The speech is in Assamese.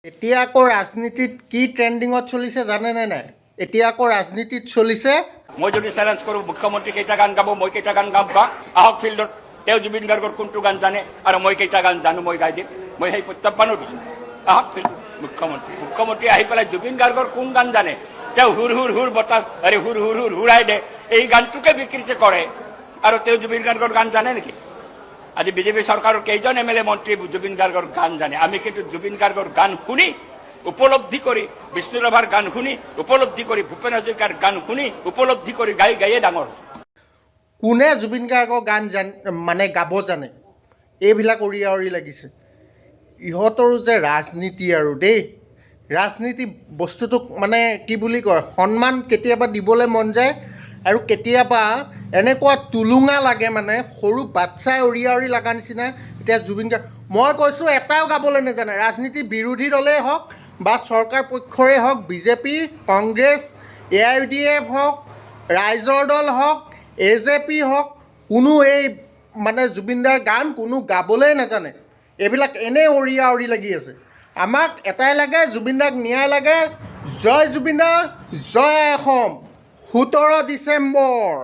এতিয়া আকৌ ৰাজনীতিত কি ট্ৰেণ্ডিঙত চলিছে জানেনে নাই? এতিয়া আকৌ ৰাজনীতিত চলিছে, মই যদি চেলেঞ্জ কৰোঁ মুখ্যমন্ত্ৰী কেইটা গান গাব, মই কেইটা গান গাম বা আহক ফিল্ডত, তেওঁ জুবিন গাৰ্গৰ কোনটো গান জানে আৰু মই কেইটা গান জানো মই গাই দিম। মই সেই প্ৰত্যাহ্বানো দিছোঁ। আহক ফিল্ডত মুখ্যমন্ত্ৰী আহি পেলাই জুবিন গাৰ্গৰ কোন গান জানে, তেওঁ হুৰ হুৰ হুৰ বতাহ হুৰ হুৰ হুৰ হুৰাই দে এই গানটোকে বিকৃতি কৰে আৰু তেওঁ জুবিন গাৰ্গৰ গান জানে নেকি? আজি বিজেপি চৰকাৰৰ কেইজন MLA মন্ত্ৰী জুবিন গাৰ্গৰ গান জানে? আমি কিন্তু জুবিন গাৰ্গৰ গান শুনি উপলব্ধি কৰি, বিষ্ণুৰাভাৰ গান শুনি উপলব্ধি কৰি, ভূপেন হাজৰিকাৰ গান শুনি উপলব্ধি কৰি গায়ে ডাঙৰ হৈছোঁ। কোনে জুবিন গাৰ্গৰ গান গাব জানে? এইবিলাক উৰি লাগিছে। ইহঁতৰো যে ৰাজনীতি আৰু দেই, ৰাজনীতি বস্তুটোক কি বুলি কয়, সন্মান কেতিয়াবা দিবলৈ মন যায় আৰু কেতিয়াবা এনেকুৱা টুলুঙা লাগে, সৰু বাচ্ছাই উৰি লগা নিচিনা। এতিয়া জুবিন গাৰ্গ, মই কৈছোঁ এটাও গাবলৈ নাজানে। ৰাজনীতি বিৰোধী দলেই হওক বা চৰকাৰ পক্ষৰে হওক, বিজেপি, কংগ্ৰেছ, AIUDF হওক, ৰাইজৰ দল হওক, AJP হওক, কোনো এই জুবিনদাৰ গান কোনো গাবলৈ নাজানে। এইবিলাক এনেই উৰি লাগি আছে। আমাক এটাই লাগে, জুবিনদাক ন্যায় লাগে। জয় জুবিনদা, জয় অসম। 17 ডিচেম্বৰ।